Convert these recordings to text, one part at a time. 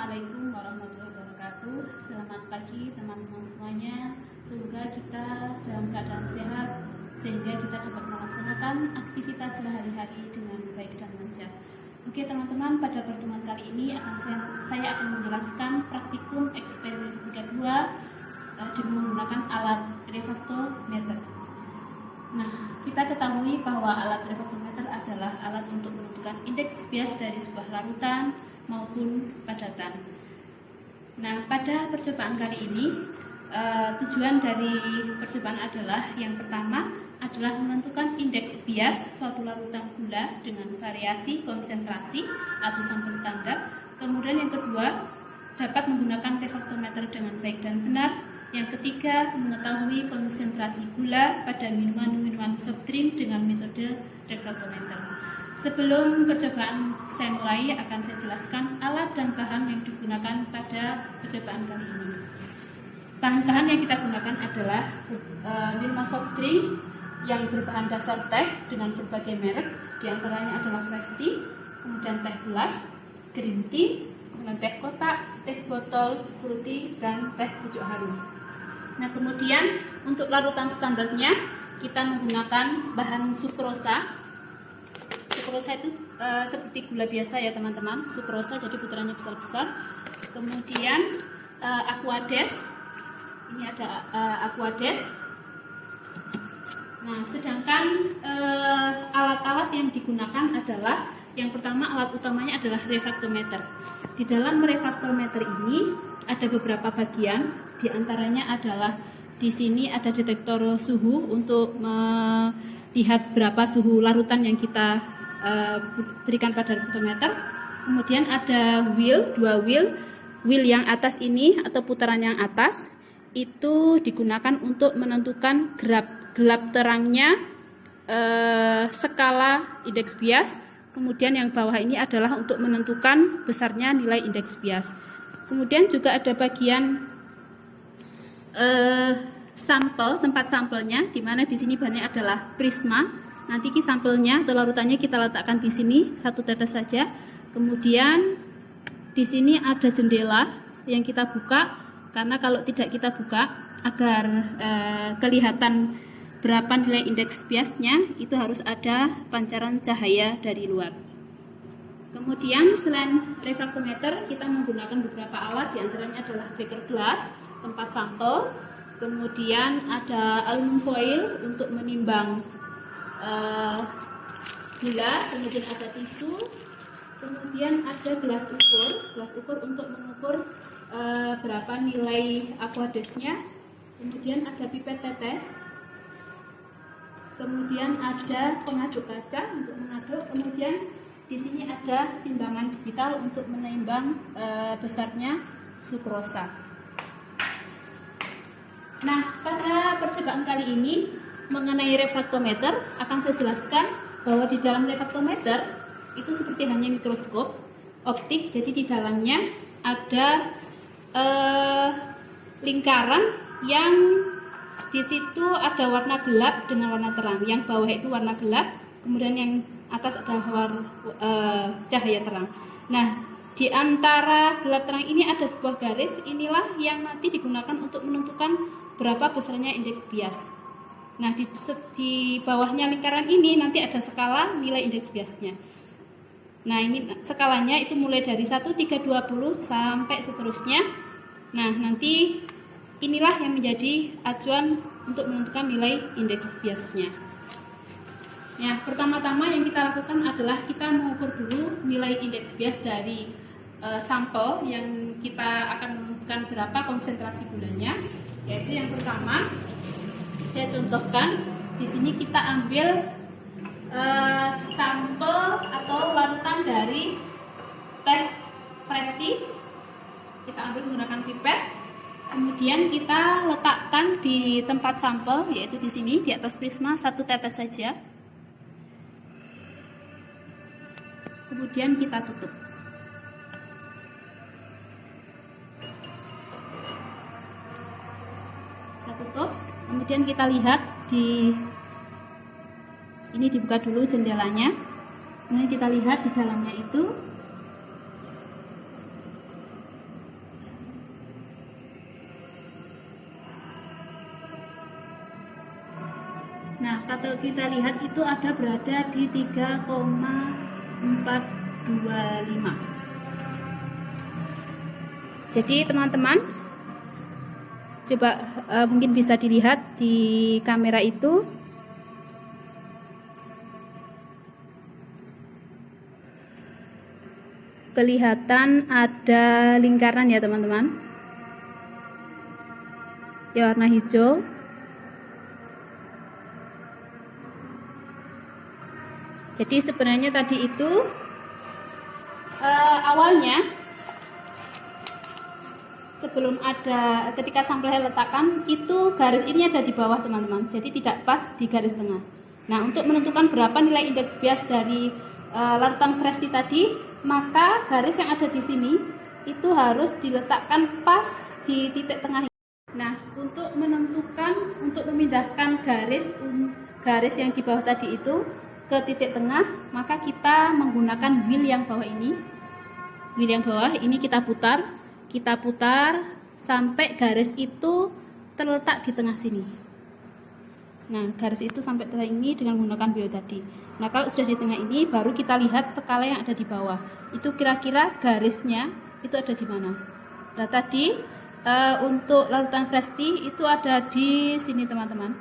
Assalamualaikum warahmatullahi wabarakatuh. Selamat pagi teman-teman semuanya. Semoga kita dalam keadaan sehat sehingga kita dapat melaksanakan aktivitas sehari-hari dengan baik dan lancar. Oke teman-teman, pada pertemuan kali ini saya akan menjelaskan praktikum eksperimen fisika 2 dengan menggunakan alat refraktometer. Nah, kita ketahui bahwa alat refraktometer adalah alat untuk menentukan indeks bias dari sebuah larutan maupun padatan. Nah, pada percobaan kali ini tujuan dari percobaan adalah yang pertama adalah menentukan indeks bias suatu larutan gula dengan variasi konsentrasi atau sampel standar. Kemudian yang kedua, dapat menggunakan refraktometer dengan baik dan benar. Yang ketiga, mengetahui konsentrasi gula pada minuman soft drink dengan metode refraktometer. Sebelum percobaan saya mulai, akan saya jelaskan alat dan bahan yang digunakan pada percobaan kali ini. Bahan-bahan yang kita gunakan adalah minuman soft drink yang berbahan dasar teh dengan berbagai merek, diantaranya adalah Fresh Tea, kemudian teh gelas, green tea, kemudian teh kotak, teh botol, fruity, dan teh pucuk harum. Nah, kemudian untuk larutan standarnya kita menggunakan bahan sukrosa. Sukrosa itu seperti gula biasa ya teman-teman, sukrosa jadi putarannya besar-besar. Kemudian Aquades, ini ada Aquades. Nah, sedangkan alat-alat yang digunakan adalah yang pertama, alat utamanya adalah refraktometer. Di dalam refraktometer ini ada beberapa bagian, diantaranya adalah di sini ada detektor suhu untuk melihat berapa suhu larutan yang kita berikan pada refraktometer. Kemudian ada dua wheel yang atas ini atau putaran yang atas itu digunakan untuk menentukan gelap terangnya skala indeks bias. Kemudian yang bawah ini adalah untuk menentukan besarnya nilai indeks bias. Kemudian juga ada bagian sampel, tempat sampelnya, di mana di sini bahannya adalah prisma. Nanti sampelnya atau larutannya kita letakkan di sini satu tetes saja. Kemudian di sini ada jendela yang kita buka, karena kalau tidak kita buka agar kelihatan berapa nilai indeks biasnya, itu harus ada pancaran cahaya dari luar. Kemudian selain refraktometer, kita menggunakan beberapa alat, diantaranya adalah beaker glass, tempat sampel, kemudian ada aluminium foil untuk menimbang gula, kemudian ada tisu, kemudian ada gelas ukur untuk mengukur berapa nilai aquadesnya, kemudian ada pipet tetes, kemudian ada pengaduk kaca untuk mengaduk, kemudian di sini ada timbangan digital untuk menimbang besarnya sukrosa. Nah, pada percobaan kali ini mengenai refraktometer akan saya jelaskan bahwa di dalam refraktometer itu seperti hanya mikroskop optik, jadi di dalamnya ada lingkaran yang di situ ada warna gelap dengan warna terang. Yang bawah itu warna gelap, kemudian yang atas adalah cahaya terang. Nah, di antara gelap terang ini ada sebuah garis, inilah yang nanti digunakan untuk menentukan berapa besarnya indeks bias. Nah, di bawahnya lingkaran ini nanti ada skala nilai indeks biasnya. Nah, ini skalanya itu mulai dari 1, 3, 20 sampai seterusnya. Nah, nanti inilah yang menjadi acuan untuk menentukan nilai indeks biasnya. Ya, pertama-tama yang kita lakukan adalah kita mengukur dulu nilai indeks bias dari sampel yang kita akan menentukan berapa konsentrasi gulanya. Yaitu yang pertama, saya contohkan di sini kita ambil sampel atau larutan dari teh Fresh Tea. Kita ambil menggunakan pipet. Kemudian kita letakkan di tempat sampel, yaitu di sini di atas prisma satu tetes saja. Kemudian kita tutup. Kita tutup. Kemudian kita lihat ini dibuka dulu jendelanya. Kemudian kita lihat di dalamnya itu Nah, kalau kita lihat itu ada berada di 3,425. Jadi teman-teman coba mungkin bisa dilihat di kamera itu. Kelihatan ada lingkaran ya teman-teman, ya warna hijau. Jadi sebenarnya tadi itu awalnya sebelum ada, ketika sampelnya letakkan itu garis ini ada di bawah teman-teman, jadi tidak pas di garis tengah. Nah, untuk menentukan berapa nilai indeks bias dari larutan Fresti tadi, maka garis yang ada di sini itu harus diletakkan pas di titik tengah. Nah, untuk menentukan, untuk memindahkan garis yang di bawah tadi itu ke titik tengah, maka kita menggunakan wheel yang bawah ini. Wheel yang bawah ini kita putar sampai garis itu terletak di tengah sini. Nah, garis itu sampai tengah ini dengan menggunakan wheel tadi. Nah, kalau sudah di tengah ini, baru kita lihat skala yang ada di bawah. Itu kira-kira garisnya itu ada di mana. Nah, tadi untuk larutan Fresti itu ada di sini teman-teman,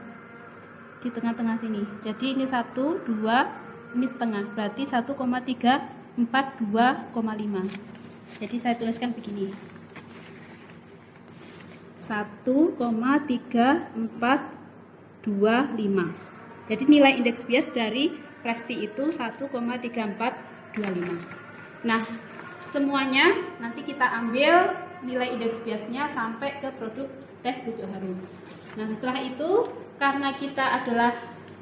di tengah-tengah sini. Jadi ini 1, 2, ini setengah, berarti 1,342,5. Jadi saya tuliskan begini, 1,3425. Jadi nilai indeks bias dari Fresti itu 1,3425. Nah, semuanya nanti kita ambil nilai indeks biasnya sampai ke produk teh pucuk harum. Nah, setelah itu karena kita adalah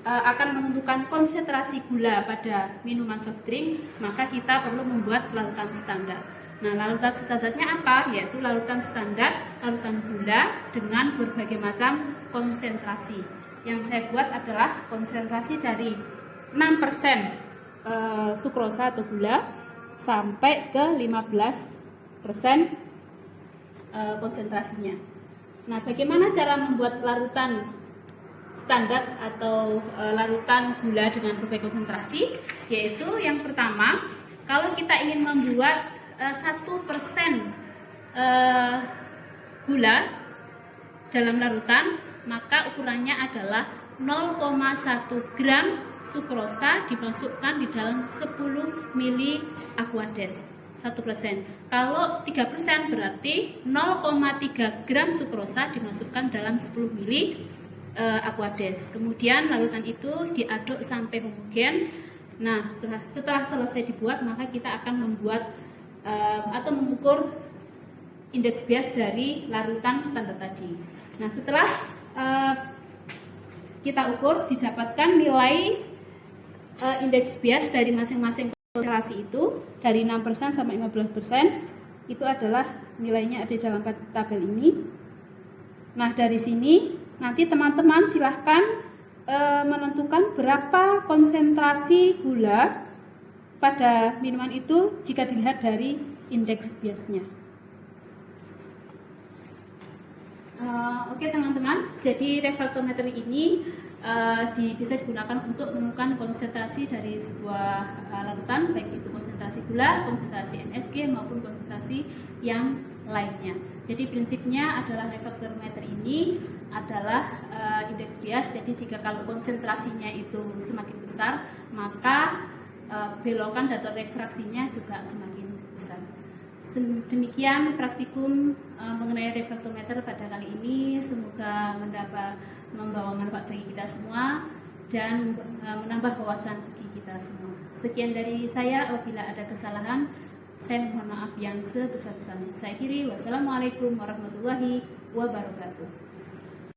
akan menentukan konsentrasi gula pada minuman soft drink, maka kita perlu membuat larutan standar. Nah, larutan standarnya apa? Yaitu larutan standar, larutan gula dengan berbagai macam konsentrasi. Yang saya buat adalah konsentrasi dari 6% sukrosa atau gula sampai ke 15% konsentrasinya. Nah, bagaimana cara membuat larutan standar atau larutan gula dengan berbagai konsentrasi? Yaitu yang pertama, kalau kita ingin membuat 1% gula dalam larutan, maka ukurannya adalah 0,1 gram sukrosa dimasukkan di dalam 10 mili aquades. 1%. Kalau 3% berarti 0,3 gram sukrosa dimasukkan dalam 10 mili aquades. Kemudian larutan itu diaduk sampai homogen. Nah, setelah selesai dibuat, maka kita akan membuat atau mengukur indeks bias dari larutan standar tadi. Nah, setelah kita ukur, didapatkan nilai indeks bias dari masing-masing konsentrasi itu dari 6% sampai 15%, itu adalah nilainya ada di dalam tabel ini. Nah, dari sini nanti teman-teman silahkan menentukan berapa konsentrasi gula pada minuman itu jika dilihat dari indeks biasnya. Oke teman-teman, jadi refraktometer ini bisa digunakan untuk menentukan konsentrasi dari sebuah larutan, baik itu konsentrasi gula, konsentrasi NSG maupun konsentrasi yang lainnya. Jadi prinsipnya adalah refraktometer ini adalah indeks bias. Jadi jika kalau konsentrasinya itu semakin besar, maka belokan atau refraksinya juga semakin besar. Demikian praktikum mengenai refraktometer pada kali ini. Semoga membawa manfaat bagi kita semua dan menambah wawasan bagi kita semua. Sekian dari saya. Apabila ada kesalahan, saya mohon maaf yang sebesar-besarnya. Saya akhiri. Wassalamualaikum warahmatullahi wabarakatuh.